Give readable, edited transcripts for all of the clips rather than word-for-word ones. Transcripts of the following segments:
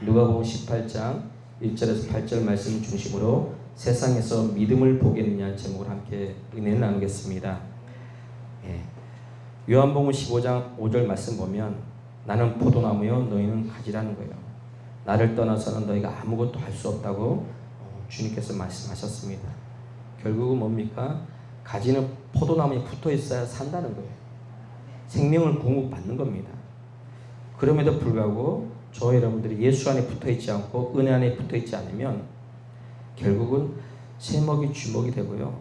누가복음 18장 1절에서 8절 말씀 중심으로 세상에서 믿음을 보겠느냐 제목을 함께 은혜를 나누겠습니다. 요한복음 15장 5절 말씀 보면 나는 포도나무요 너희는 가지라는 거예요. 나를 떠나서는 너희가 아무것도 할 수 없다고 주님께서 말씀하셨습니다. 결국은 뭡니까? 가지는 포도나무에 붙어 있어야 산다는 거예요. 생명을 공급받는 겁니다. 그럼에도 불구하고 저 여러분들이 예수 안에 붙어 있지 않고 은혜 안에 붙어 있지 않으면 결국은 새먹이 쥐먹이 되고요.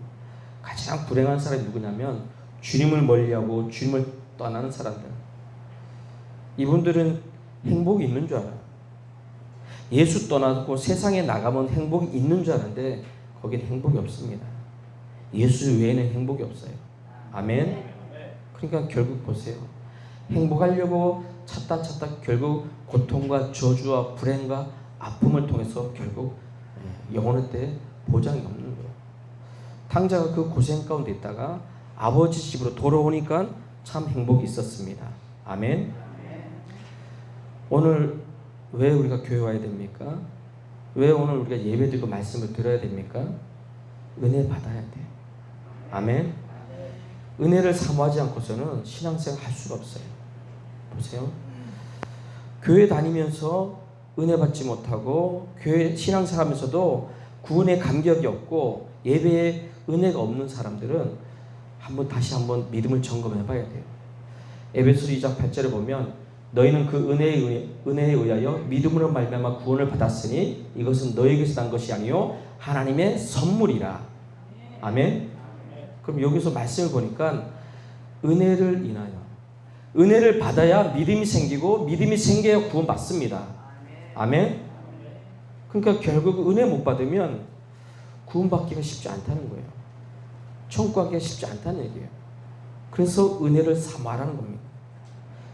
가장 불행한 사람이 누구냐면 주님을 멀리하고 주님을 떠나는 사람들. 이분들은 행복이 있는 줄 알아요. 예수 떠나고 세상에 나가면 행복이 있는 줄 아는데 거기는 행복이 없습니다. 예수 외에는 행복이 없어요. 아멘. 그러니까 결국 보세요. 행복하려고 찾다 결국 고통과 저주와 불행과 아픔을 통해서 결국 영원의 때 보장이 없는 거예요. 탕자가 그 고생 가운데 있다가 아버지 집으로 돌아오니까 참 행복이 있었습니다. 아멘. 오늘 왜 우리가 교회 와야 됩니까? 왜 오늘 우리가 예배드리고 말씀을 들어야 됩니까? 은혜 받아야 돼요. 아멘. 은혜를 사모하지 않고서는 신앙생활 할 수가 없어요. 보세요. 교회 다니면서 은혜 받지 못하고 교회 신앙생활 하면서도 구원의 감격이 없고 예배에 은혜가 없는 사람들은 다시 한번 믿음을 점검해 봐야 돼요. 에베소서 2장 8절에 보면 너희는 그 은혜에 의하여 믿음으로 말미암아 구원을 받았으니 이것은 너희에게서 난 것이 아니요 하나님의 선물이라. 아멘. 그럼 여기서 말씀을 보니까 은혜를 인하여 은혜를 받아야 믿음이 생기고 믿음이 생겨야 구원 받습니다. 아멘. 그러니까 결국 은혜 못 받으면 구원 받기가 쉽지 않다는 거예요. 천국 가기가 쉽지 않다는 얘기예요. 그래서 은혜를 사모하라는 겁니다.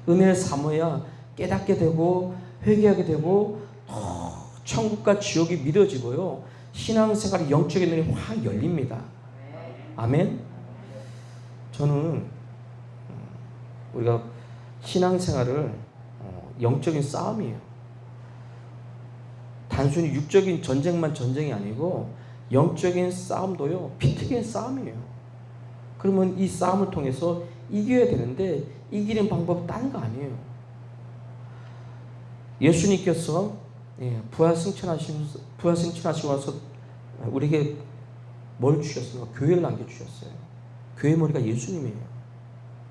은혜를 사모해야 깨닫게 되고 회개하게 되고 천국과 지옥이 믿어지고요. 신앙생활의 영적인 눈이 확 열립니다. 아멘. 저는 우리가 신앙생활을 영적인 싸움이에요. 단순히 육적인 전쟁만 전쟁이 아니고 영적인 싸움도요. 피튀기는 싸움이에요. 그러면 이 싸움을 통해서 이겨야 되는데 이기는 방법은 다른 거 아니에요. 예수님께서 부활 승천하시고 와서 우리에게 뭘 주셨어요? 교회를 남겨주셨어요. 교회 머리가 예수님이에요.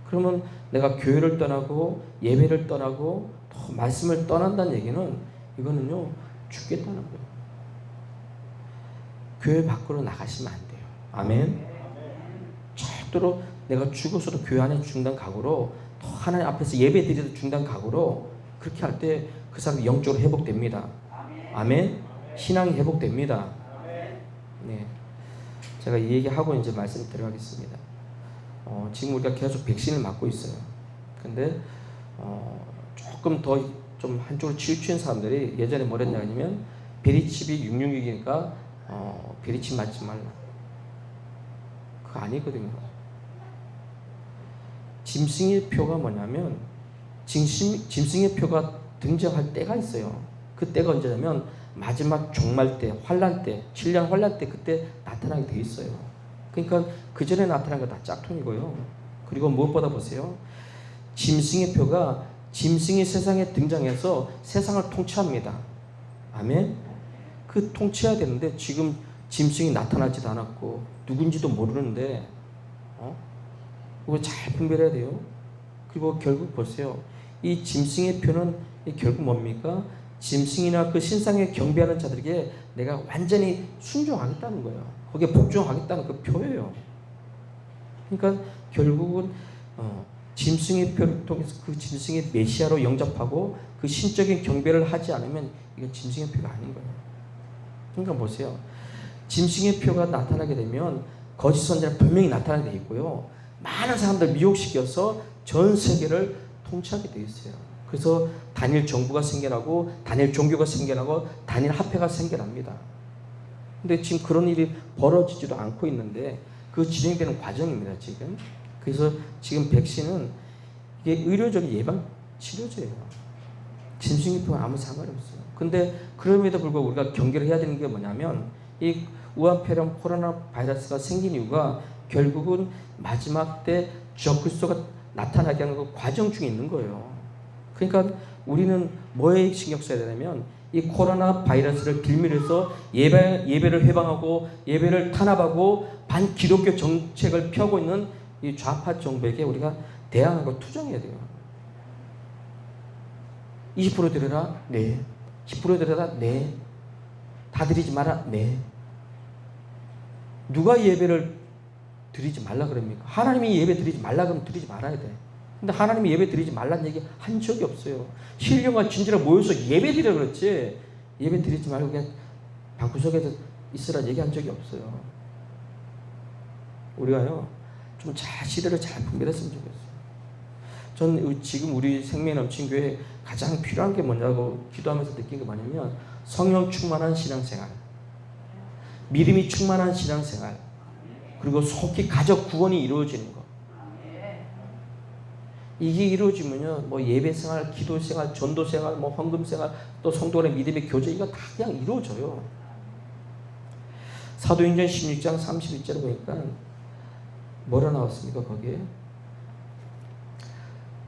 그러면 내가 교회를 떠나고 예배를 떠나고 말씀을 떠난다는 얘기는 이거는요 죽겠다는 거예요. 교회 밖으로 나가시면 안 돼요. 아멘. 절대로 내가 죽어서도 교회 안에 죽는 각오로 하나님 앞에서 예배 드려도 죽는 각오로 그렇게 할 때 그 사람이 영적으로 회복됩니다. 아멘. 신앙이 회복됩니다. 네. 제가 이 얘기하고 이제 말씀 들어가겠습니다. 지금 우리가 계속 백신을 맞고 있어요. 근데 조금 더 좀 한쪽으로 치우친 사람들이 예전에 뭐랬냐 하면 베리칩이 666이니까 베리칩 맞지 말라. 그거 아니거든요. 짐승의 표가 뭐냐면 짐승의 표가 등장할 때가 있어요. 그 때가 언제냐면 마지막 종말 때, 환란 때, 7년 환란 때 그때 나타나게 돼 있어요. 그러니까 그 전에 나타난 거 다 짝퉁이고요. 그리고 무엇보다 보세요. 짐승의 표가 짐승이 세상에 등장해서 세상을 통치합니다. 아멘. 그 통치해야 되는데 지금 짐승이 나타나지도 않았고 누군지도 모르는데 그거 잘 분별해야 돼요. 그리고 결국 보세요. 이 짐승의 표는 결국 뭡니까? 짐승이나 그 신상에 경배하는 자들에게 내가 완전히 순종하겠다는 거예요. 거기에 복종하겠다는 그 표예요. 그러니까 결국은 짐승의 표를 통해서 그 짐승의 메시아로 영접하고 그 신적인 경배를 하지 않으면 이건 짐승의 표가 아닌 거예요. 그러니까 보세요. 짐승의 표가 나타나게 되면 거짓 선지자는 분명히 나타나게 돼 있고요. 많은 사람들 미혹시켜서 전 세계를 통치하게 돼 있어요. 그래서 단일 정부가 생겨나고 단일 종교가 생겨나고 단일 화폐가 생겨납니다. 근데 지금 그런 일이 벌어지지도 않고 있는데 그 진행되는 과정입니다. 지금. 그래서 지금 백신은 이게 의료적인 예방 치료제예요. 짐승의 표와 아무 상관이 없어요. 근데 그럼에도 불구하고 우리가 경계를 해야 되는 게 뭐냐면 이 우한폐렴 코로나 바이러스가 생긴 이유가 결국은 마지막 때 적그리스도가 나타나게 하는 그 과정 중에 있는 거예요. 그러니까 우리는 뭐에 신경 써야 되냐면 이 코로나 바이러스를 빌미해서 예배를 회방하고 예배를 탄압하고 반기독교 정책을 펴고 있는 이 좌파 정부에게 우리가 대항하고 투정해야 돼요. 20% 드려라? 네. 10% 드려라? 네. 다 드리지 마라? 네. 누가 예배를 드리지 말라 그럽니까? 하나님이 예배 드리지 말라 그러면 드리지 말아야 돼. 근데 하나님이 예배 드리지 말라는 얘기 한 적이 없어요. 신령과 진지로 모여서 예배 드리라 그랬지 예배 드리지 말고 그냥 방구석에서 있으라 얘기한 적이 없어요. 우리가요 좀 시대를 잘 분별했으면 좋겠어요. 전 지금 우리 생명 넘친 교회에 가장 필요한 게 뭐냐고 기도하면서 느낀 게 뭐냐면 성령 충만한 신앙생활, 믿음이 충만한 신앙생활, 그리고 속히 가족 구원이 이루어지는 것. 이게 이루어지면요, 뭐 예배생활, 기도생활, 전도생활, 뭐 헌금생활, 또 성도의 믿음의 교제, 이거 다 그냥 이루어져요. 사도행전 16장 31절에 보니까 뭐라 나왔습니까? 거기에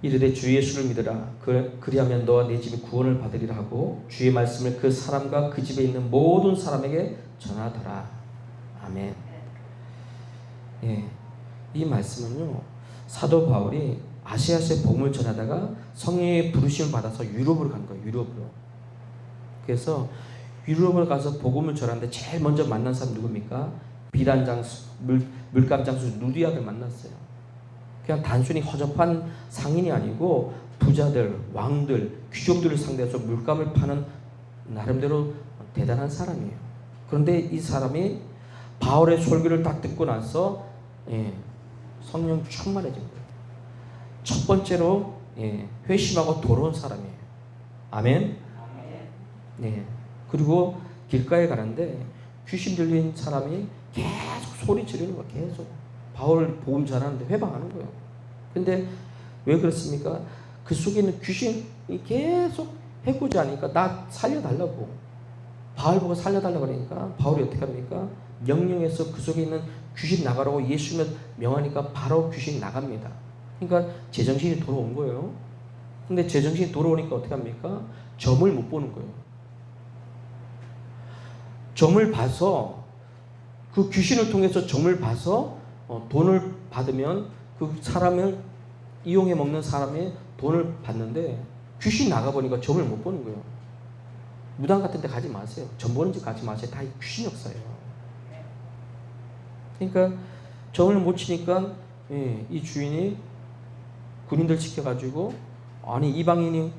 이르되 주 예수를 믿으라. 그리하면 너와 네 집이 구원을 받으리라 하고 주의 말씀을 그 사람과 그 집에 있는 모든 사람에게 전하더라. 아멘. 예, 이 말씀은요, 사도 바울이 아시아에서 복음을 전하다가 성령의 부르심을 받아서 유럽으로 간 거예요. 유럽으로. 그래서 유럽을 가서 복음을 전하는데 제일 먼저 만난 사람 누굽니까? 비단 장수, 물감 장수 누디아를 만났어요. 그냥 단순히 허접한 상인이 아니고 부자들, 왕들, 귀족들을 상대해서 물감을 파는 나름대로 대단한 사람이에요. 그런데 이 사람이 바울의 설교를 딱 듣고 나서 성령 충만해진 거예요. 첫 번째로 회심하고 돌아온 사람이에요. 아멘. 네. 그리고 길가에 가는데 귀신 들린 사람이 계속 소리 지르는 거예요. 계속 바울 복음 전하는데 회방하는 거예요. 근데 왜 그렇습니까? 그 속에 있는 귀신이 계속 해코지하니까 나 살려달라고, 바울 보고 살려달라고 그러니까 바울이 어떻게 합니까? 명령해서 그 속에 있는 귀신 나가라고 예수님을 명하니까 바로 귀신이 나갑니다. 그러니까 제정신이 돌아온 거예요. 근데 제정신이 돌아오니까 어떻게 합니까? 점을 못 보는 거예요. 점을 봐서 그 귀신을 통해서 점을 봐서 돈을 받으면 그 사람을 이용해 먹는 사람의 돈을 받는데 귀신이 나가보니까 점을 못 보는 거예요. 무당 같은 데 가지 마세요. 점 보는 집 가지 마세요. 다 귀신 역사예요. 그러니까 점을 못 치니까 이 주인이 군인들 시켜가지고 아니 이방인이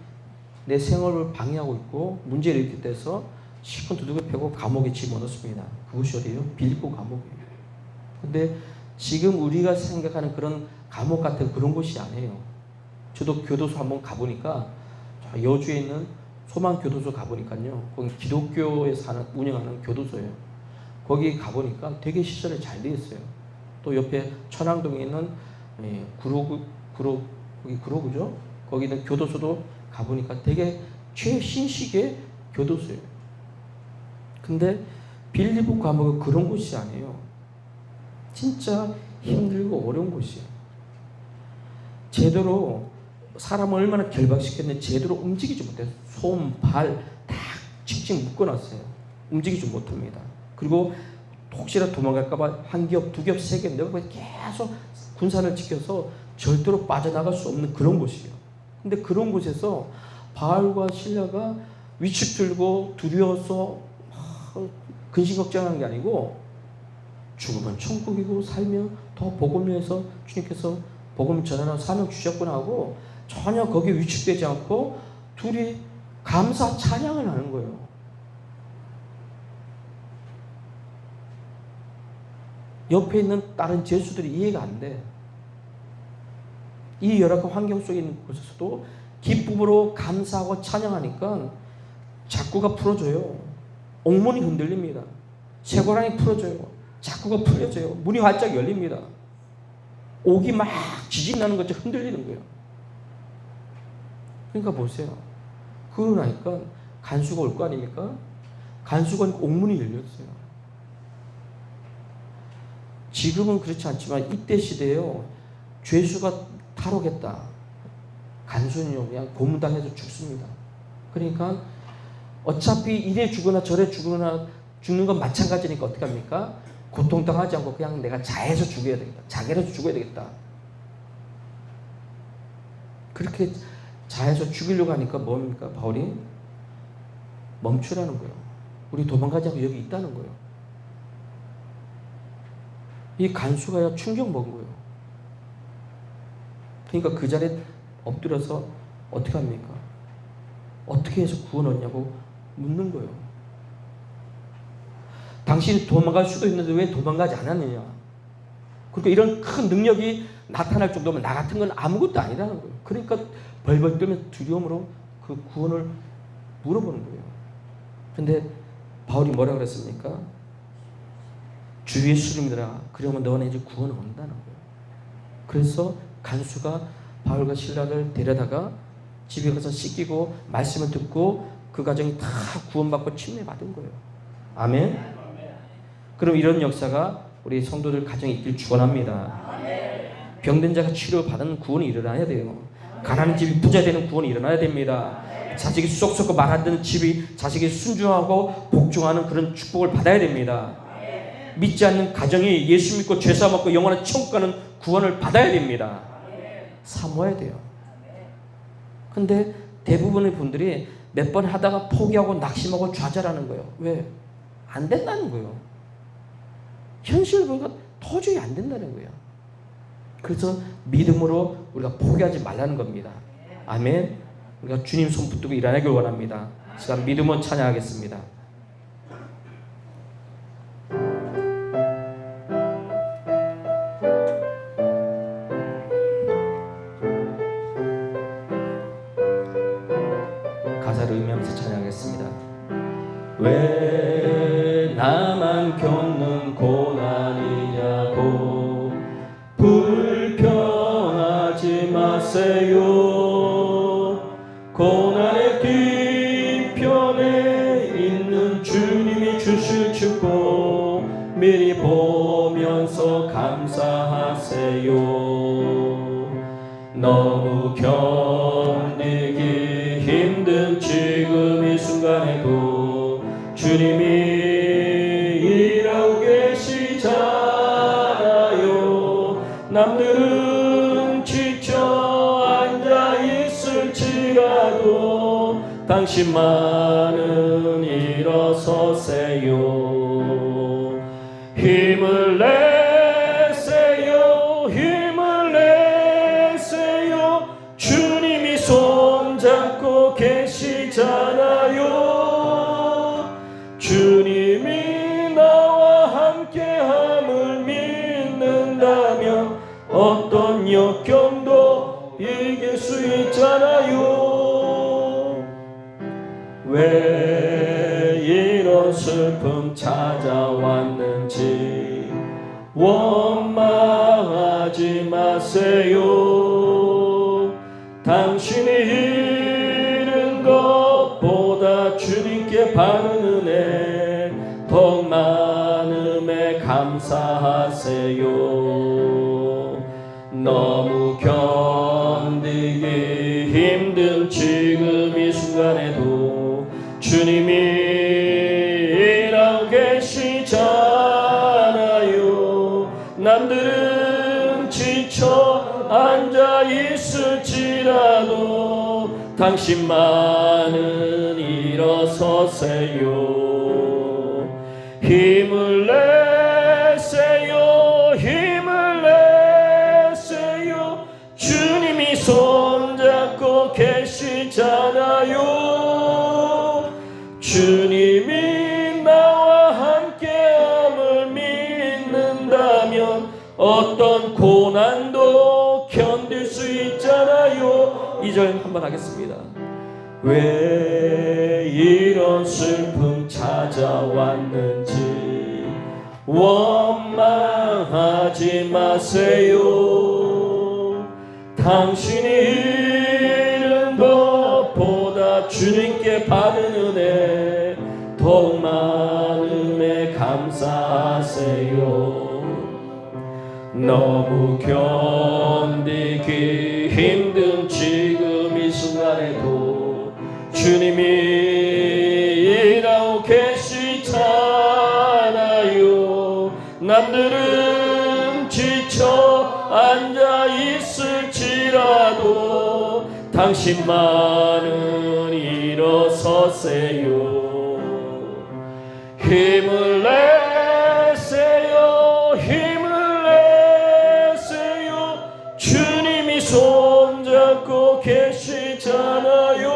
내 생활을 방해하고 있고 문제를 일으킬 때서 실컷 두둑을 패고 감옥에 집어넣습니다. 그것이 어디예요? 빌립보 감옥이에요. 근데 지금 우리가 생각하는 그런 감옥 같은 그런 곳이 아니에요. 저도 교도소 한번 가보니까 여주에 있는 소망교도소 가보니까요. 거기 기독교에 운영하는 교도소예요. 거기 가보니까 되게 시설이 잘 되어 있어요. 또 옆에 천왕동에 있는 거기 구로구죠? 거기 있는 교도소도 가보니까 되게 최신식의 교도소예요. 근데 빌립보 감옥은 그런 곳이 아니에요. 진짜 힘들고 어려운 곳이에요. 제대로 사람을 얼마나 결박시켰는데 제대로 움직이지 못해요. 손, 발 다 칙칙 묶어놨어요. 움직이지 못합니다. 그리고 혹시나 도망갈까봐 한 겹, 두 겹, 세 겹, 네 겹 계속 군사를 지켜서 절대로 빠져나갈 수 없는 그런 곳이에요. 근데 그런 곳에서 바울과 실라가 위축 들고 두려워서 근심 걱정하는 게 아니고 죽으면 천국이고 살면 더 복음을 위해서 주님께서 복음을 전하는 사명 주셨구나 하고 전혀 거기에 위축되지 않고 둘이 감사 찬양을 하는 거예요. 옆에 있는 다른 제수들이 이해가 안 돼. 이 열악한 환경 속에 있는 곳에서도 기쁨으로 감사하고 찬양하니까 자꾸가 풀어져요. 옥문이 흔들립니다. 쇠고랑이 풀어져요. 자꾸가 풀려져요. 문이 활짝 열립니다. 옥이 막 지진나는 것처럼 흔들리는 거예요. 그러니까 보세요. 그러고 나니까 간수가 올 거 아닙니까? 간수가 옥문이 열렸어요. 지금은 그렇지 않지만 이때 시대에요. 죄수가 탈옥했다. 간수는요 그냥 고문당해서 죽습니다. 그러니까 어차피 이래 죽거나 저래 죽거나 죽는 건 마찬가지니까 어떻게 합니까? 고통당하지 않고 그냥 내가 자해서 죽어야 되겠다. 자결해서 죽어야 되겠다. 그렇게 자해서 죽이려고 하니까 뭡니까? 바울이 멈추라는 거예요. 우리 도망가지 않고 여기 있다는 거예요. 이 간수가 충격 먹은 거예요. 그러니까 그 자리에 엎드려서 어떻게 합니까? 어떻게 해서 구원 얻냐고 묻는 거예요. 당신이 도망갈 수도 있는데 왜 도망가지 않았느냐? 그러니까 이런 큰 능력이 나타날 정도면 나 같은 건 아무것도 아니라는 거예요. 그러니까 벌벌 떨면서 두려움으로 그 구원을 물어보는 거예요. 근데 바울이 뭐라 그랬습니까? 주 예수를 믿으라. 그러면 너는 이제 구원을 얻는다는 거예요. 그래서 간수가 바울과 실라를 데려다가 집에 가서 씻기고 말씀을 듣고 그 가정이 다 구원받고 침례받은 거예요. 아멘. 그럼 이런 역사가 우리 성도들 가정에 있길 축원합니다. 병든 자가 치료받은 구원이 일어나야 돼요. 가난한 집이 부자 되는 구원이 일어나야 됩니다. 자식이 쏙쏙 말 안 듣는 집이 자식이 순종하고 복종하는 그런 축복을 받아야 됩니다. 믿지 않는 가정이 예수 믿고 죄 사먹고 영원한 천국 가는 구원을 받아야 됩니다. 사모해야 돼요. 근데 대부분의 분들이 몇 번 하다가 포기하고 낙심하고 좌절하는 거예요. 왜? 안 된다는 거예요. 현실을 보니까 도저히 안 된다는 거예요. 그래서 믿음으로 우리가 포기하지 말라는 겁니다. 아멘. 우리가 주님 손 붙들고 일어나길 원합니다. 시간 믿음으로 찬양하겠습니다. 가사를 의미하면서 찬양하겠습니다. 왜 나만 겪는 고난이냐고 불평하지 마세요. 고난의 뒤편에 있는 주님이 주실 축복 미리 보면서 감사하세요. 너무 견디기 힘든 지금 이 순간에도 주님이 일하고 계시잖아요. 남들은 지쳐 앉아 있을지라도 당신만은 일어서세요. 힘을 내세요. 힘을 내세요. 주님이 손잡고 계시잖아요. 주님이 나와 함께함을 믿는다면 어떤 역경도 이길 수 있잖아요. 왜 이런 슬픔 찾아왔는지 원망하지 마세요. 당신이 잃은 것보다 주님께 받은 은혜 더 많음에 감사하세요. 너무 견디기 힘든 지금 이 순간에도 주님이 일하고 계시잖아요. 남들은 지쳐 앉아 있을지라도 당신만은 일어서세요. 힘을 내세요. 힘을 내세요. 주님이 손잡고 계시잖아요. 주님이 나와 함께함을 믿는다면 어떤 고난도 견딜 수 있잖아요. 2절 한번 하겠습니다. 왜 이런 슬픔 찾아왔는지 원망하지 마세요. 당신이 잃은 것보다 주님께 받은 은혜 더욱 많음에 감사하세요. 너무 견디기 힘든 지금 이 순간에도 주님이 일하고 계시잖아요. 남들은 지쳐 앉아 있을지라도 당신만은 일어서세요. 힘을 내세요. 힘을 내세요. 주님이 손잡고 계시잖아요.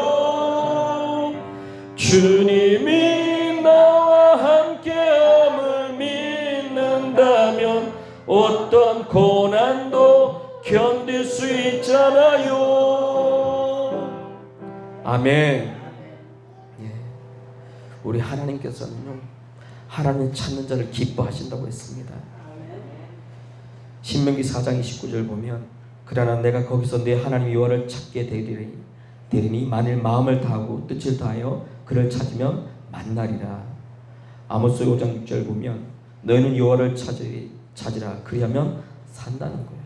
주님이 나와 함께함을 믿는다면 어떤 고난도 견딜 수 있잖아요. 아멘. 우리 하나님께서는요, 하나님 찾는 자를 기뻐하신다고 했습니다. 신명기 4장 29절 보면 그러나 내가 거기서 내 하나님 여호와를 찾게 되리니 만일 마음을 다하고 뜻을 다하여 그를 찾으면 만나리라. 아모스 5장 6절 보면 너희는 여호와를 찾으라 그리하면 산다는 거예요.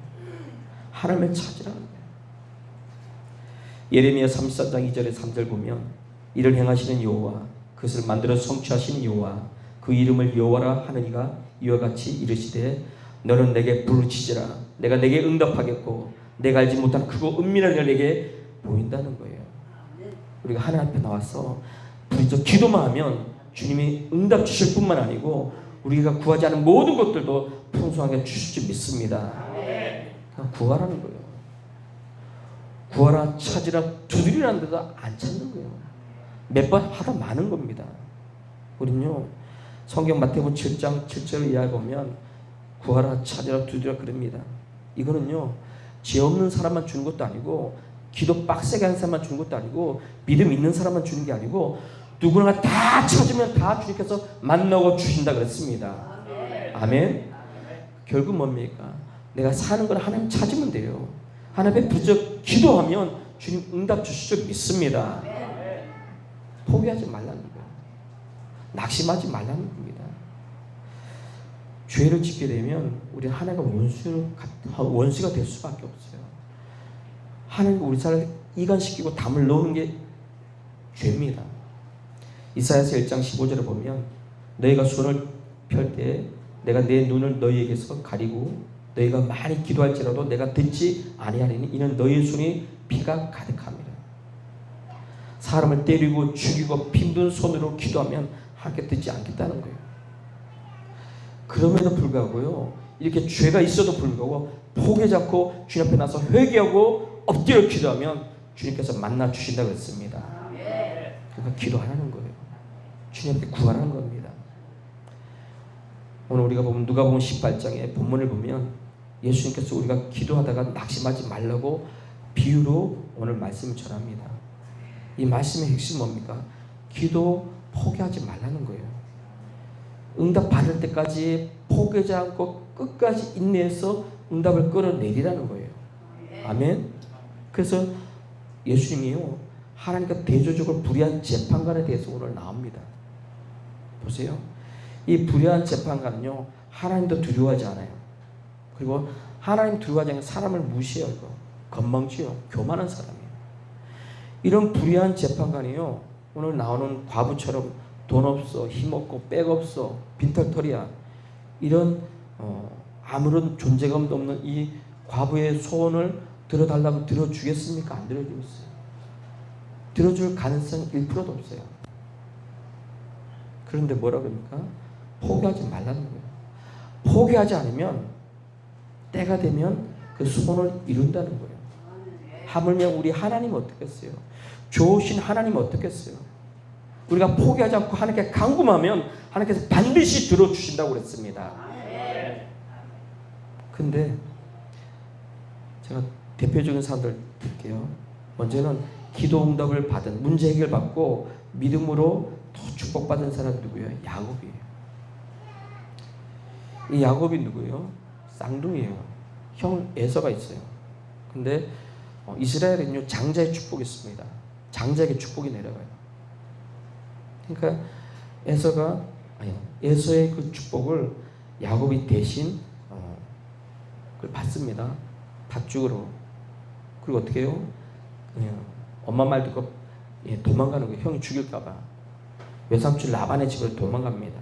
하나님을 찾으라는 거예요. 예레미야 33장 2절에 3절 보면 이를 행하시는 여호와 그것을 만들어 성취하시는 여호와 그 이름을 여호와라 하느니가 이와 같이 이르시되 너는 내게 부르짖으라 내가 내게 응답하겠고 내가 알지 못한 크고 은밀한 일 내게 보인다는 거예요. 우리가 하나님 앞에 나와서 부르짖어 기도만 하면 주님이 응답 주실 뿐만 아니고 우리가 구하지 않은 모든 것들도 풍성하게 주실 줄 믿습니다. 그냥 구하라는 거예요. 구하라 찾으라 두드리라는 데도 안 찾는 거예요. 몇 번 하다 마는 겁니다. 우리는요 성경 마태복음 7장 7절 이하에 보면 구하라 찾으라 두드리라 그럽니다. 이거는요 죄 없는 사람만 주는 것도 아니고 기도 빡세게 하는 사람만 주는 것도 아니고 믿음 있는 사람만 주는 게 아니고 누구나 다 찾으면 다 주님께서 만나고 주신다 그랬습니다. 아멘. 결국 뭡니까? 내가 사는 걸 하나님 찾으면 돼요. 하나님 앞에 부쩍 기도하면 주님 응답 주실 줄 믿습니다. 포기하지 말라는 거예요. 낙심하지 말라는 겁니다. 죄를 짓게 되면 우리 하나님과 원수가 될 수밖에 없어요. 하나님과 우리 사람을 이간시키고 담을 놓는 게 죄입니다. 이사야서 1장 15절에 보면 너희가 손을 펼 때 내가 내 눈을 너희에게서 가리고 너희가 많이 기도할지라도 내가 듣지 아니하리니 이는 너희의 손이 피가 가득합니다. 사람을 때리고 죽이고 빈든 손으로 기도하면 하나님께 듣지 않겠다는 거예요. 그럼에도 불구하고요 이렇게 죄가 있어도 불구하고 포기 잡고 주님 앞에 나서 회개하고 엎드려 기도하면 주님께서 만나 주신다고 했습니다. 그러니까 기도하라는 거예요. 주님 앞에 구하라는 겁니다. 오늘 우리가 보면 누가복음 18장의 본문을 보면 예수님께서 우리가 기도하다가 낙심하지 말라고 비유로 오늘 말씀을 전합니다. 이 말씀의 핵심이 뭡니까? 기도 포기하지 말라는 거예요. 응답 받을 때까지 포기하지 않고 끝까지 인내해서 응답을 끌어내리라는 거예요. 아멘. 그래서 예수님이요 하나님과 대조적으로 불의한 재판관에 대해서 오늘 나옵니다. 보세요. 이 불의한 재판관은요 하나님도 두려워하지 않아요. 그리고 하나님 두려워하지 않으면 사람을 무시해요. 건망지요. 교만한 사람이에요. 이런 불의한 재판관이요 오늘 나오는 과부처럼 돈 없어, 힘 없고, 백 없어, 빈털털이야 이런 아무런 존재감도 없는 이 과부의 소원을 들어달라면 들어주겠습니까? 안 들어주겠어요. 들어줄 가능성이 1%도 없어요. 그런데 뭐라고 합니까? 포기하지 말라는 거예요. 포기하지 않으면 때가 되면 그 소원을 이룬다는 거예요. 하물며 우리 하나님 어떻겠어요? 좋으신 하나님 어떻겠어요? 우리가 포기하지 않고 하나님께 간구하면 하나님께서 반드시 들어주신다고 그랬습니다. 근데 제가 대표적인 사람들 드릴게요. 먼저는 기도 응답을 받은 문제 해결 받고 믿음으로 더 축복받은 사람이 누구예요? 야곱이에요. 이 야곱이 누구예요? 쌍둥이에요. 형 에서가 있어요. 근데 이스라엘은요 장자의 축복이 있습니다. 장자에게 축복이 내려가요. 그러니까 에서의 그 축복을 야곱이 대신 그걸 받습니다. 밭죽으로. 그리고 어떻게 해요? 엄마 말 듣고 도망가는 거예요. 형이 죽일까봐. 외삼촌 라반의 집을 도망갑니다.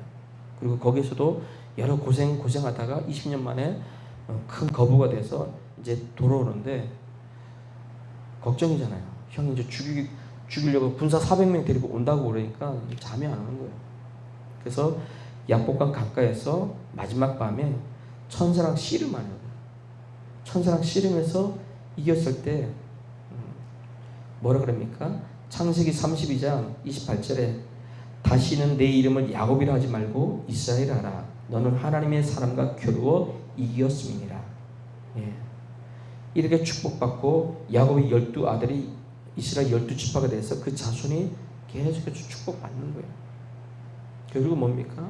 그리고 거기서도 여러 고생하다가 20년 만에 큰 거부가 돼서 이제 돌아오는데 걱정이잖아요. 형이 이제 죽이려고 군사 400명 데리고 온다고 그러니까 잠이 안 오는 거예요. 그래서 야복강 강가에서 마지막 밤에 천사랑 씨름하는 거예요. 천사랑 씨름해서 이겼을 때 뭐라 그럽니까? 창세기 32장 28절에 다시는 내 이름을 야곱이라 하지 말고 이스라엘이라 하라. 너는 하나님의 사람과 겨루어 이겼음이니라. 예. 이렇게 축복받고 야곱의 12아들이 이스라엘 12지파가 돼서 그 자손이 계속해서 축복받는 거예요. 그리고 뭡니까?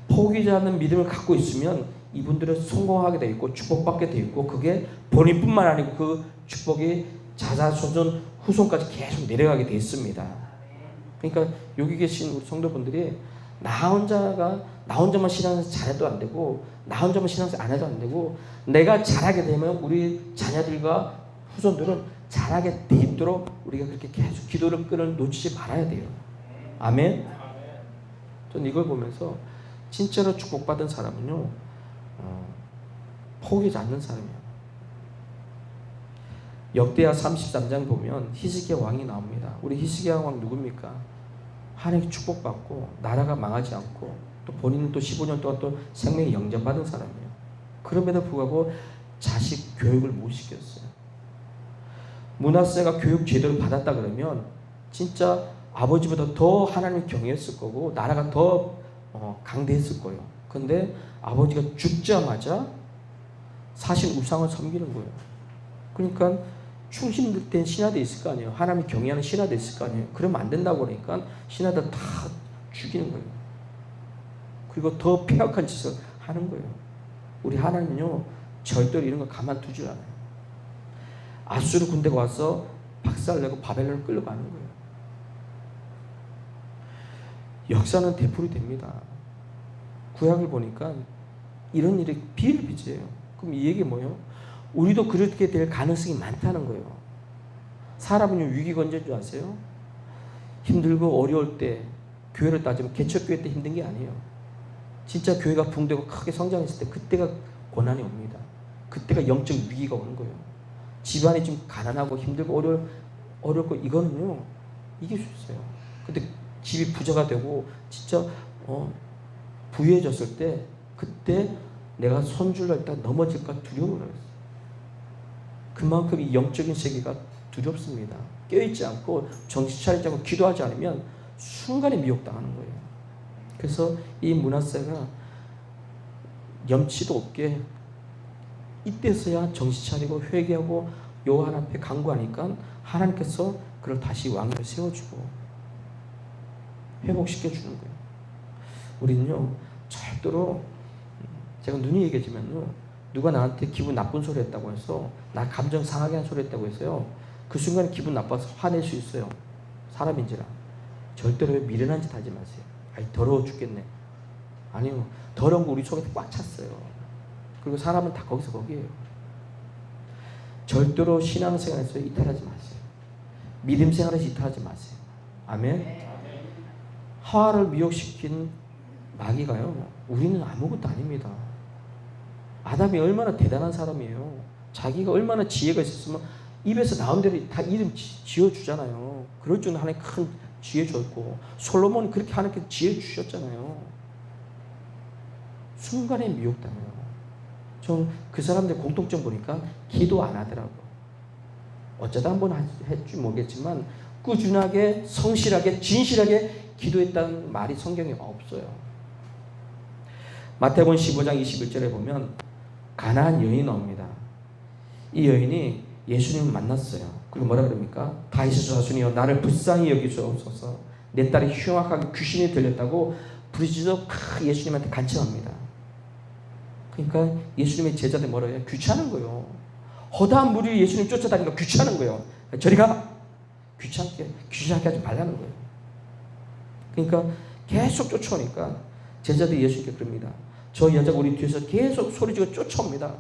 포기하지 않는 믿음을 갖고 있으면 이분들은 성공하게 되어 있고 축복받게 되어 있고 그게 본인뿐만 아니고 그 축복이 자자손손 후손까지 계속 내려가게 되어 있습니다. 그러니까 여기 계신 우리 성도분들이 나 혼자만 신앙생활 잘해도 안 되고 나 혼자만 신앙생활 안 해도 안 되고 내가 잘하게 되면 우리 자녀들과 후손들은 잘하게 돼 있도록 우리가 그렇게 계속 기도를 놓치지 말아야 돼요. 아멘. 전 이걸 보면서 진짜로 축복받은 사람은요 포기하지 않는 사람이에요. 역대하 33장 보면 히스기야 왕이 나옵니다. 우리 히스기야 왕 누굽니까? 하나님께 축복받고 나라가 망하지 않고 또 본인은 또 15년 동안 또 생명이 영접받은 사람이에요. 그럼에도 불구하고 자식 교육을 못 시켰어요. 므낫세가 교육 제대로 받았다 그러면 진짜 아버지보다 더 하나님을 경외했을 거고 나라가 더 강대했을 거예요. 그런데 아버지가 죽자마자 사실 우상을 섬기는 거예요. 그러니까 충신된 신하들 있을 거 아니에요. 하나님을 경외하는 신하들 있을 거 아니에요. 그러면 안 된다고 그러니까 신하들 다 죽이는 거예요. 그리고 더 폐악한 짓을 하는 거예요. 우리 하나님은요 절대로 이런 거 가만두질 않아요. 아수르 군대가 와서 박살내고 바벨론을 끌려가는 거예요. 역사는 되풀이 됩니다. 구약을 보니까 이런 일이 비일비재해요. 그럼 이 얘기 뭐예요? 우리도 그렇게 될 가능성이 많다는 거예요. 사람은 위기건재인 줄 아세요? 힘들고 어려울 때 교회를 따지면 개척교회 때 힘든 게 아니에요. 진짜 교회가 붕되고 크게 성장했을 때 그때가 고난이 옵니다. 그때가 영적 위기가 오는 거예요. 집안이 좀 가난하고 힘들고 어렵고 이거는요 이길 수 있어요. 근데 집이 부자가 되고 진짜 부유해졌을 때 그때 내가 손줄을 할 때 넘어질까 두려움을 하겠어요. 그만큼 이 영적인 세계가 두렵습니다. 깨어있지 않고 정신 차리지 않고 기도하지 않으면 순간에 미혹당하는 거예요. 그래서 이 므낫세가 염치도 없게 이때서야 정신 차리고 회개하고 여호와 앞에 간구하니까 하나님께서 그를 다시 왕으로 세워주고 회복시켜 주는 거예요. 우리는요 절대로 제가 눈이 얘기하지만요 누가 나한테 기분 나쁜 소리 했다고 해서 나 감정 상하게 한 소리 했다고 해서요 그 순간에 기분 나빠서 화낼 수 있어요. 사람인지라. 절대로 미련한 짓 하지 마세요. 아이 더러워 죽겠네. 아니요 더러운 거 우리 속에 꽉 찼어요. 그리고 사람은 다 거기서 거기에요. 절대로 신앙생활에서 이탈하지 마세요. 믿음 생활에서 이탈하지 마세요. 아멘. 하와를 미혹시킨 마귀가요 우리는 아무것도 아닙니다. 아담이 얼마나 대단한 사람이에요. 자기가 얼마나 지혜가 있었으면 입에서 나온 대로 다 이름 지어주잖아요. 그럴 줄은 하나님 큰 지혜 줬고 솔로몬이 그렇게 하나님께 지혜 주셨잖아요. 순간에 미혹당해요. 전 그 사람들 공통점 보니까 기도 안 하더라고. 어쩌다 한번 했지 모르겠지만 꾸준하게 성실하게 진실하게 기도했다는 말이 성경에 없어요. 마태복음 15장 21절에 보면 가나안 여인이 나옵니다. 이 여인이 예수님을 만났어요. 그리고 뭐라 그럽니까? 다윗의 자손이여 나를 불쌍히 여기소서. 내 딸이 흉악하게 귀신이 들렸다고 부르짖어 예수님한테 간청합니다. 그러니까 예수님의 제자들 뭐라 해요? 귀찮은 거예요. 허다한 무리 예수님 쫓아다니니까 귀찮은 거예요. 저리 가. 귀찮게 하지 말라는 거예요. 그러니까 계속 쫓아오니까 제자들이 예수님께 그럽니다. 저 여자가 우리 뒤에서 계속 소리지고 쫓아옵니다.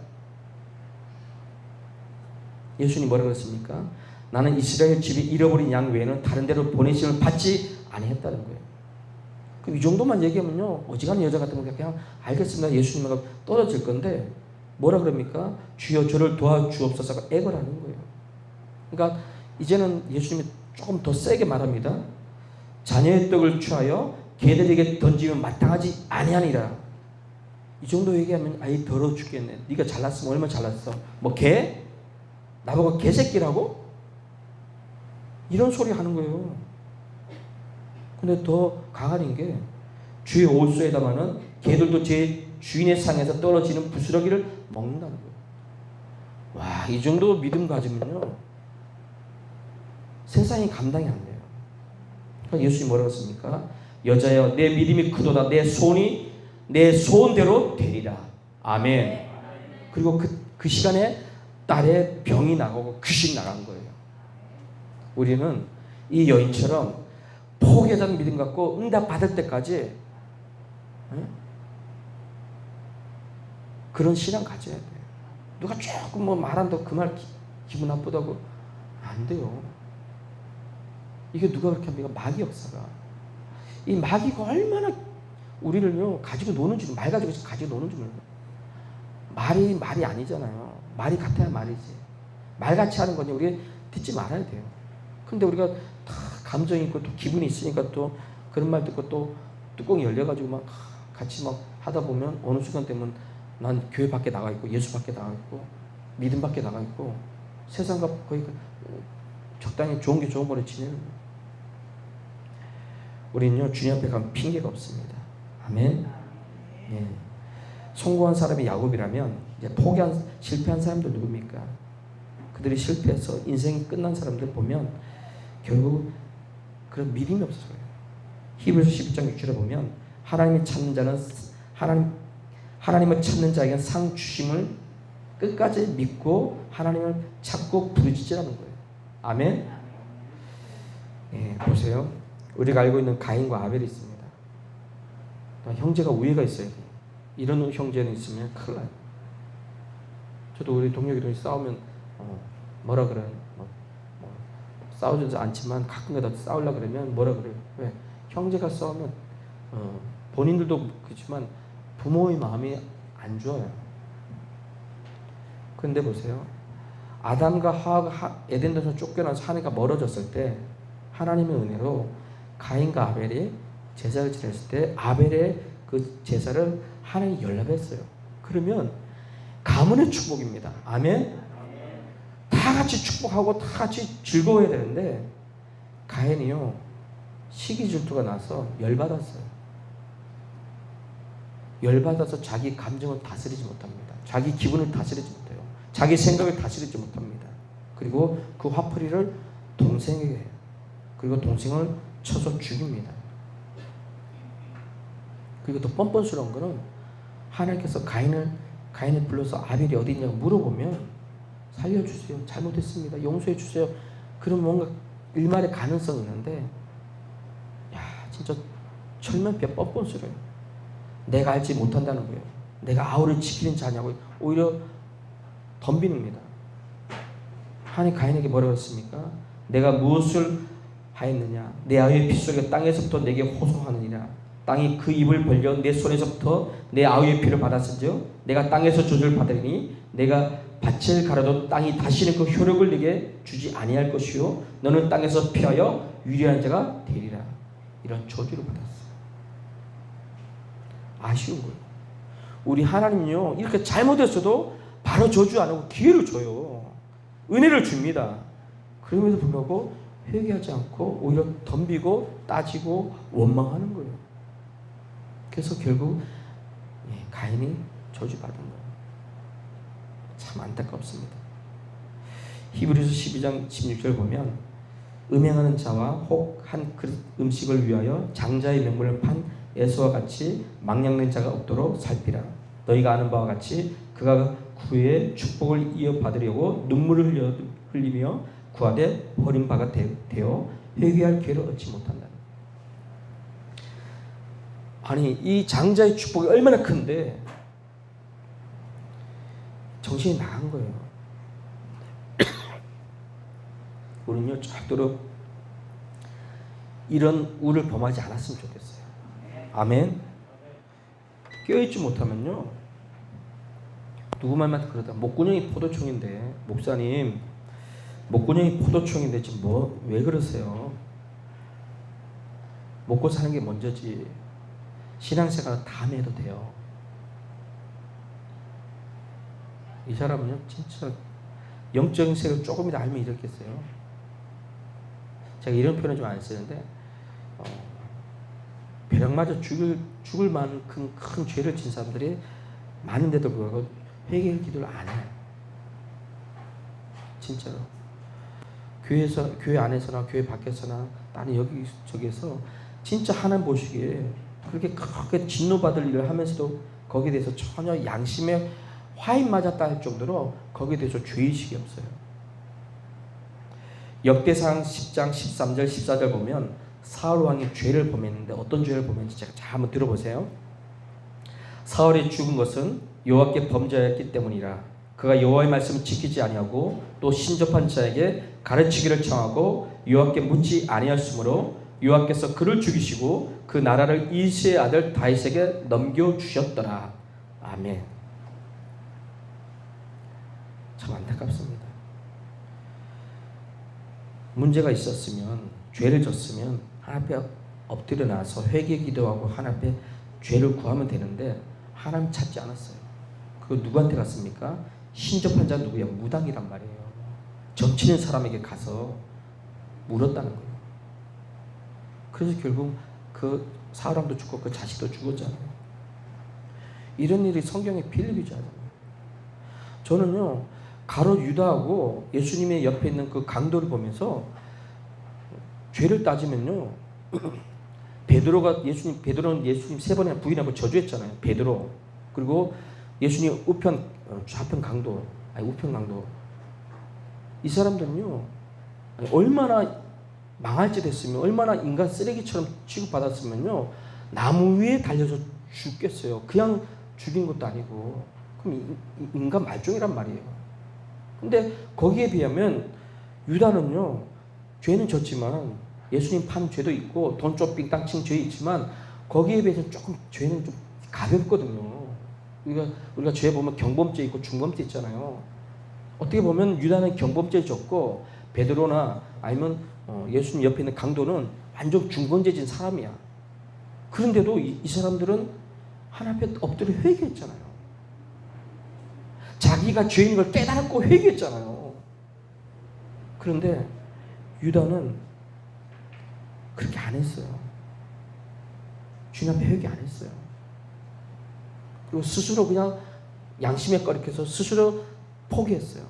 예수님이 뭐라고 했습니까? 나는 이스라엘 집이 잃어버린 양 외에는 다른 데로 보내심을 받지 아니했다는 거예요. 그럼 이 정도만 얘기하면요, 어지간한 여자 같으면 그냥 알겠습니다. 예수님과 떨어질 건데 뭐라 그럽니까? 주여 저를 도와주옵소서가 애걸하는 거예요. 그러니까 이제는 예수님이 조금 더 세게 말합니다. 자녀의 떡을 취하여 개들에게 던지면 마땅하지 아니하니라. 이 정도 얘기하면 아이 더러워 죽겠네. 네가 잘났으면 얼마나 잘났어. 뭐 개? 나보고 개새끼라고? 이런 소리 하는 거예요. 근데 더 강한 게 주의 올소에다마는 개들도 제 주인의 상에서 떨어지는 부스러기를 먹는다는 거예요. 와, 이 정도 믿음 가지면요, 세상이 감당이 안 돼요. 그러니까 예수님이 뭐라고 했습니까? 여자여 내 믿음이 크도다. 내 소원대로 되리라. 아멘. 그리고 그 시간에 딸의 병이 나가고 귀신이 나간 거예요. 우리는 이 여인처럼 포기하자는 믿음 갖고 응답 받을 때까지 그런 신앙 가져야 돼요. 누가 조금 뭐 말한다고 그 말 기분 나쁘다고 안 돼요. 이게 누가 그렇게 합니까? 마귀 역사가. 이 마귀가 얼마나 우리를요 가지고 노는지, 말 가지고 노는지 몰라요. 말이 아니잖아요. 말이 같아야 말이지. 말같이 하는 거니 우리 듣지 말아야 돼요. 근데 우리가 다 감정이 있고 또 기분이 있으니까 또 그런 말 듣고 또 뚜껑이 열려가지고 막 같이 막 하다 보면 어느 순간 되면 난 교회 밖에 나가 있고 예수 밖에 나가 있고 믿음 밖에 나가 있고 세상과 거의 적당히 좋은 게 좋은 거를 지내는 거예요. 우리는요 주님 앞에 가면 핑계가 없습니다. 아멘. 예. 성공한 사람이 야곱이라면 이제 실패한 사람들 누굽니까? 그들이 실패해서 인생이 끝난 사람들 보면 결국 그런 믿음이 없어서 그래요. 히브리서 12장 6절에 보면 하나님을 찾는 자는 하나님을 찾는 자에게는 상 주심을 끝까지 믿고 하나님을 찾고 부르짖으라는 거예요. 아멘. 예, 보세요. 우리가 알고 있는 가인과 아벨이 있습니다. 형제가 우애가 있어야 돼요. 이런 형제는 있으면 큰일 나요. 저도 우리 동료들이 싸우면 뭐라 그래요? 싸우지 않지만 가끔가다 싸우려고 그러면 뭐라 그래요? 왜? 형제가 싸우면 본인들도 그렇지만 부모의 마음이 안 좋아요. 그런데 보세요. 아담과 하와가 에덴에서 쫓겨나서 하나님과 멀어졌을 때 하나님의 은혜로 가인과 아벨이 제사를 지냈을 때 아벨의 그 제사를 하나님이 연락했어요. 그러면 가문의 축복입니다. 아멘. 다 같이 축복하고 다 같이 즐거워야 되는데 가인이요 시기 질투가 나서 열받았어요. 열받아서 자기 감정을 다스리지 못합니다. 자기 기분을 다스리지 못해요. 자기 생각을 다스리지 못합니다. 그리고 그 화풀이를 동생에게 해요. 그리고 동생을 쳐서 죽입니다. 그리고 더 뻔뻔스러운 거는 하나님께서 가인을 불러서 아벨이 어디 있냐고 물어보면 살려주세요. 잘못했습니다. 용서해 주세요. 그럼 뭔가 일말의 가능성이 있는데 야 진짜 철면피가 뻔뻔스러워요. 내가 알지 못한다는 거예요. 내가 아우를 지키는 자냐고 오히려 덤비는입니다. 하나님 가인에게 뭐라고 했습니까? 내가 무엇을 하였느냐? 내 아우의 핏소리가 땅에서부터 내게 호소하느니라. 땅이 그 입을 벌려 내 손에서부터 내 아우의 피를 받았은즉 내가 땅에서 저주를 받으리니 내가 밭을 갈아도 땅이 다시는 그 효력을 내게 주지 아니할 것이요 너는 땅에서 피하여 유리한 자가 되리라. 이런 저주를 받았어요. 아쉬운 거예요. 우리 하나님은요 이렇게 잘못했어도 바로 저주 안 하고 기회를 줘요. 은혜를 줍니다. 그럼에도 불구하고 회개하지 않고 오히려 덤비고 따지고 원망하는 거예요. 그래서 결국 가인이 저주받은 거예요. 참 안타깝습니다. 히브리서 12장 16절 보면 음행하는 자와 혹 한 그릇 음식을 위하여 장자의 명분을 판 에서와 같이 망령된 자가 없도록 살피라. 너희가 아는 바와 같이 그가 구의 축복을 이어받으려고 눈물을 흘리며 구하되 버린 바가 되어 회개할 기회를 얻지 못한다. 아니 이 장자의 축복이 얼마나 큰데 정신이 나간 거예요. 우리는요 절대로 이런 우를 범하지 않았으면 좋겠어요. 아멘. 깨어있지 못하면요 누구 말만 그러다 목구멍이 포도청인데 목사님 목구멍이 포도청인데 지금 왜 그러세요? 먹고 사는 게 먼저지 신앙생활은 다음에 해도 돼요. 이 사람은요 진짜 영적인 세계를 조금이라도 알면 이렇겠어요. 제가 이런 표현은 좀 안 쓰는데 벼락맞아 죽을 만큼 큰 죄를 진 사람들이 많은데도 불구하고 회개의 기도를 안 해요. 진짜로. 교회 안에서나 교회 밖에서나 나는 여기저기에서 진짜 하나님 보시기에 그렇게 크게 진노받을 일을 하면서도 거기에 대해서 전혀 양심에 화인 맞았다 할 정도로 거기에 대해서 죄의식이 없어요. 역대상 10장 13절 14절 보면 사울 왕이 죄를 범했는데 어떤 죄를 범했는지 제가 잘 한번 들어보세요. 사울이 죽은 것은 여호와께 범죄하였기 때문이라. 그가 여호와의 말씀을 지키지 아니하고 또 신접한 자에게 가르치기를 청하고 여호와께 묻지 아니하였으므로 여호와께서 그를 죽이시고 그 나라를 이새의 아들 다윗에게 넘겨주셨더라. 아멘. 참 안타깝습니다. 문제가 있었으면 죄를 졌으면 하나님 앞에 엎드려 나서 회개 기도하고 하나님 앞에 죄를 구하면 되는데 하나님 찾지 않았어요. 그거 누구한테 갔습니까? 신접한 자 누구야? 무당이란 말이에요. 점치는 사람에게 가서 물었다는 거예요. 그래서 결국 그 사람도 죽고 그 자식도 죽었잖아요. 이런 일이 성경에 비일비재하잖아요. 저는요 가롯 유다하고 예수님의 옆에 있는 그 강도를 보면서 죄를 따지면요 베드로는 예수님 3번이나 부인하고 저주했잖아요. 베드로. 그리고 예수님 좌편 강도 이 사람들은요 얼마나 망할지 됐으면 얼마나 인간 쓰레기처럼 취급받았으면요 나무 위에 달려서 죽겠어요. 그냥 죽인 것도 아니고. 그럼 인간 말종이란 말이에요. 근데 거기에 비하면 유다는요 죄는 졌지만 예수님 판 죄도 있고 돈 좀 빙땅 친 죄 있지만 거기에 비해서 조금 죄는 좀 가볍거든요. 우리가 죄 보면 경범죄 있고 중범죄 있잖아요. 어떻게 보면 유다는 경범죄 졌고 베드로나 아니면 예수님 옆에 있는 강도는 완전 중범죄 진 사람이야. 그런데도 이 사람들은 하나님 앞에 엎드려 회개했잖아요. 자기가 죄인 걸 깨달았고 회개했잖아요. 그런데 유다는 그렇게 안 했어요. 주님 앞에 회개 안 했어요. 그리고 스스로 그냥 양심에 거룩해서 스스로 포기했어요.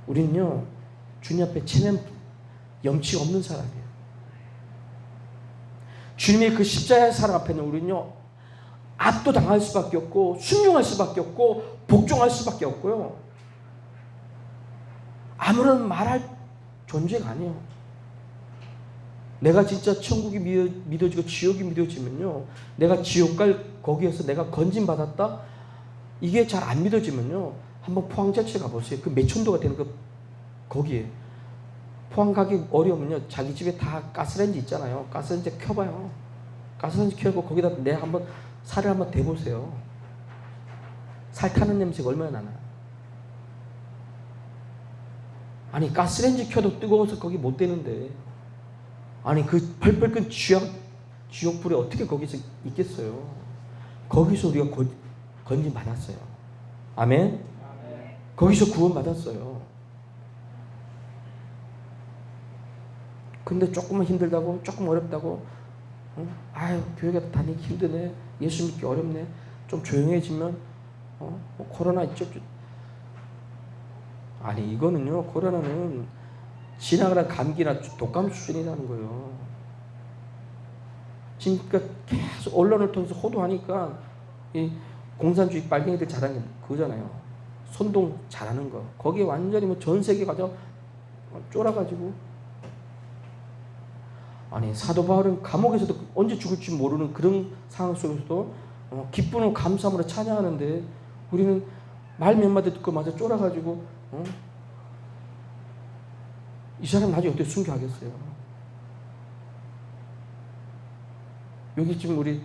우리는요 주님 앞에 체면 염치 없는 사람이에요. 주님의 그 십자가의 사랑 앞에는 우리는요 압도당할 수밖에 없고 순종할 수밖에 없고 복종할 수밖에 없고요 아무런 말할 존재가 아니에요. 내가 진짜 천국이 믿어지고 지옥이 믿어지면요 내가 지옥 갈 거기에서 내가 건진받았다 이게 잘 안 믿어지면요 한번 포항자체 가보세요. 그 몇천도가 되는 거기에 포항 가기 어려우면요 자기 집에 다 가스레인지 있잖아요. 가스레인지 켜봐요. 가스레인지 켜고 거기다 내가 한번 살을 한번 대보세요. 살 타는 냄새가 얼마나 나나요? 아니 가스레인지 켜도 뜨거워서 거기 못 되는데 아니 그 펄펄 끈 지옥불에 어떻게 거기서 있겠어요. 거기서 우리가 건진 받았어요. 아멘? 거기서 구원 받았어요. 근데 조금은 힘들다고 조금 어렵다고 아유 교회가 다니기 힘드네 예수 믿기 어렵네 좀 조용해지면 코로나 있죠. 아니 이거는요 코로나는 지나가는 감기나 독감 수준이라는 거예요. 지금 그러니까 계속 언론을 통해서 호도하니까 이 공산주의 빨갱이들 자랑이 그거잖아요. 선동 잘하는 거, 거기에 완전히 뭐 전 세계 가서 쫄아가지고, 아니 사도 바울은 감옥에서도 언제 죽을지 모르는 그런 상황 속에서도 기쁨으로 감사함으로 찬양하는데, 우리는 말 몇 마디 듣고 마저 쫄아가지고 이 사람 나중에 어떻게 순교하겠어요? 여기 지금 우리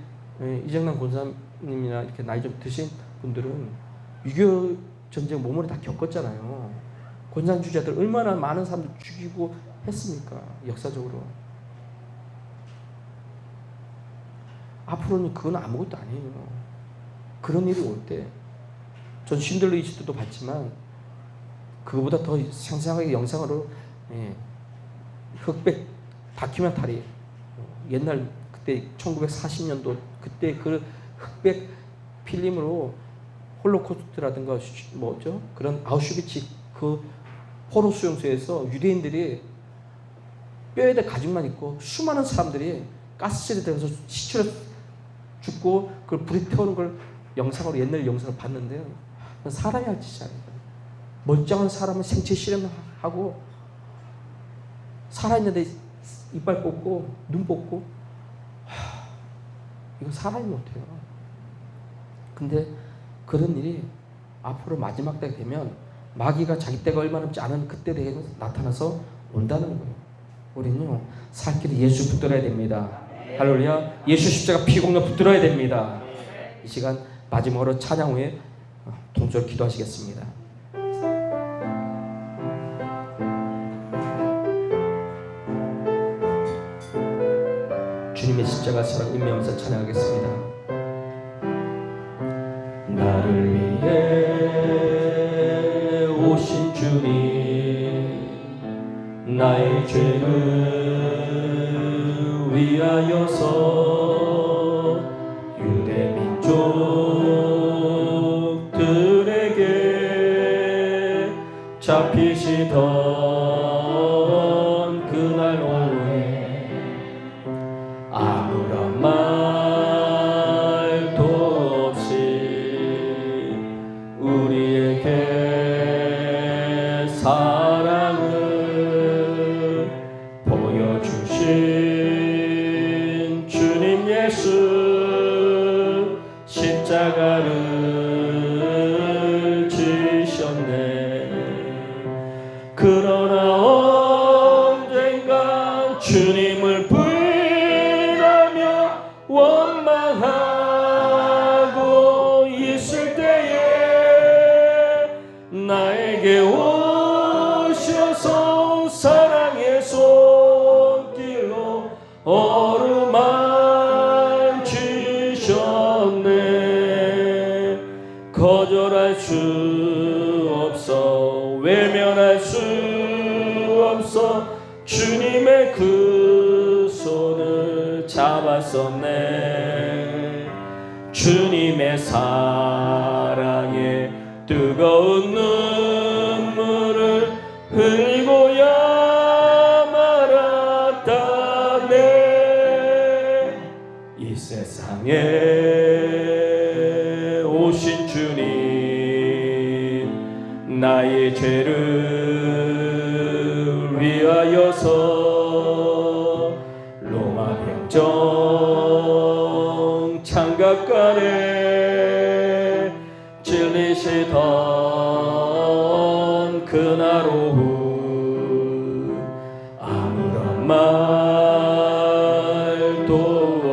이정남 권사님이나 이렇게 나이 좀 드신 분들은 6.25 전쟁 몸으로 다 겪었잖아요. 권산주의자들 얼마나 많은 사람들 죽이고 했습니까? 역사적으로. 앞으로는 그건 아무것도 아니에요. 그런 일이 올 때, 전 신들러 이시트도 봤지만 그거보다 더 생생하게 영상으로 흑백 다큐멘터리, 옛날 그때 1940년도 그때 그 흑백 필름으로 홀로코스트라든가 뭐죠? 그런 아우슈비츠 그 포로 수용소에서 유대인들이 뼈에다 가죽만 입고 수많은 사람들이 가스실에 들어가서 시체로 죽고 그걸 불이 태우는 걸 영상으로, 옛날 영상을 봤는데요. 사람이 할 짓이 아니다. 멀쩡한 사람은 생체 실험하고 살아있는데 이빨 뽑고 눈 뽑고, 이거 사람이 못해요. 근데 그런 일이 앞으로 마지막 때가 되면 마귀가 자기 때가 얼마 남지 않은 그때 되게 나타나서 온다는 거예요. 우리는요, 살 길에 예수 붙들어야 됩니다. 할렐루야. 예수 십자가 피 공로 붙들어야 됩니다. 이 시간 마지막으로 찬양 후에 동절 기도하시겠습니다. 주님의 십자가 사랑 인내하면서 찬양하겠습니다. 나를 위해 오신 주님, 나의 죄를 위하여서 유대 민족들에게 잡히시던 그날 오후에 아무런 말도 없이 우리에게 사랑을 보여주신 주님 예수, 십자가를 지셨네. 그러나 언젠가 주님을 부인하며 원망하고 있을 때에 나에게 오셔서 사랑의 손길로 어루만지셨네. 거절할 수 없어, 외면할 수 없어, 주님의 그 손을 잡았었네. 주님의 사랑에 뜨거운 눈물을 흘리고야 말았다네. 이 세상에 오신 주님, 나의 죄를 위하여서 로마 병정 창갑간에 찔리시던 그날 오후 아무런 말도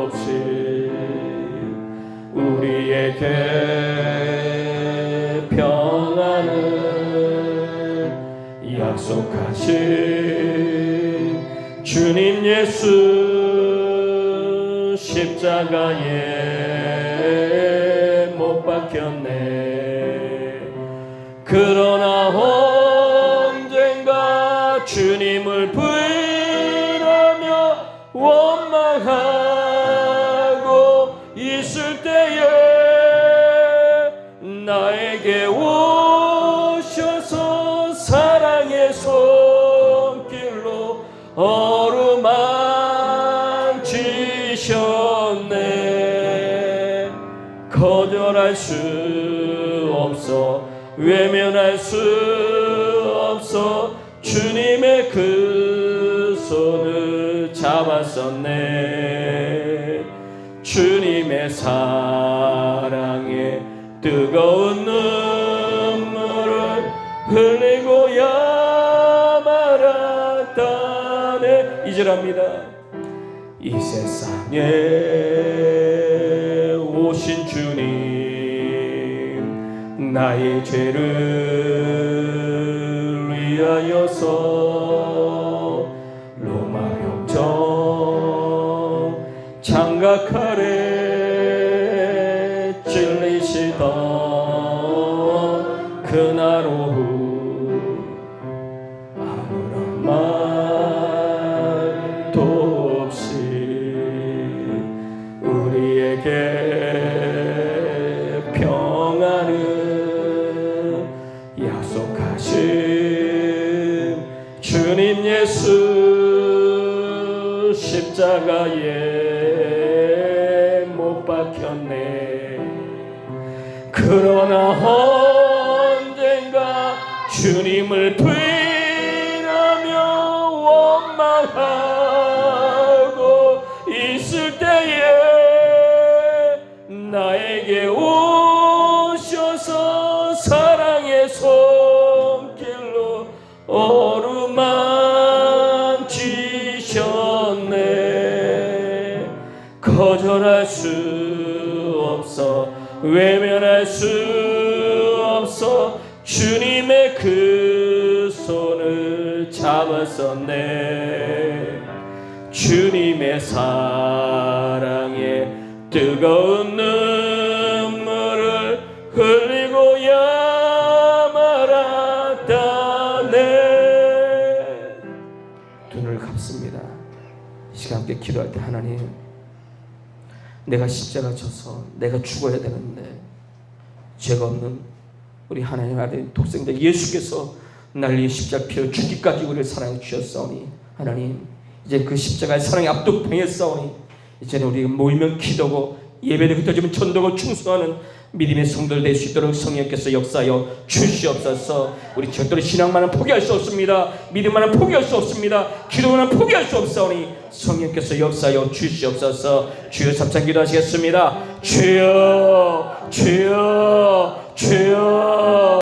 없이 우리에게 평안을 약속하신 주님 예수, 십자가에 못 박혔네. 그러나 언젠가 주님을 부인하며 원망하고 있을 때에 나에게 오셔서 사랑의 손길로 어루만지셨네. 거절할 수 없어, 외면할 수 없어 주님의 그 손을 잡았었네. 주님의 사랑에 뜨거운 눈물을 흘리고야 말았다네. 이절합니다. 이 세상에 오신 주님, 나의 죄를 위하여서 로마 병정 장각하래 찔리시던 그날 오후 아무런 말도 없이 우리에게 평안을 약속하신 주님 예수 십자가에 못 박혔네. 그러나 언젠가 주님을 부인하며 원망하고 있을 때에 나에게 오셔서 사랑의 손길로 어루만지셨네. 거절할 수 없어 외면할 수 없어 주님의 그 손을 잡았었네. 주님의 사랑에 뜨거운 눈물을 흘리고야 말았다네. 눈을 감습니다. 이 시간 함께 기도할 때, 하나님, 내가 십자가 져서 내가 죽어야 되는데 죄가 없는 우리 하나님 아들 독생자 예수께서 날 이 십자가 피로 죽기까지 우리를 사랑해 주셨사오니, 하나님 이제 그 십자가의 사랑에 압도당했사오니 이제는 우리가 모이면 기도고 예배를 흩어지면 전도고 충성하는 믿음의 성도들 될 수 있도록 성령께서 역사하여 주시옵소서. 우리 절대로 신앙만은 포기할 수 없습니다. 믿음만은 포기할 수 없습니다. 기도만은 포기할 수 없사오니 성령께서 역사하여 주시옵소서. 주여 삼창 기도하시겠습니다. 주여 주여 주여.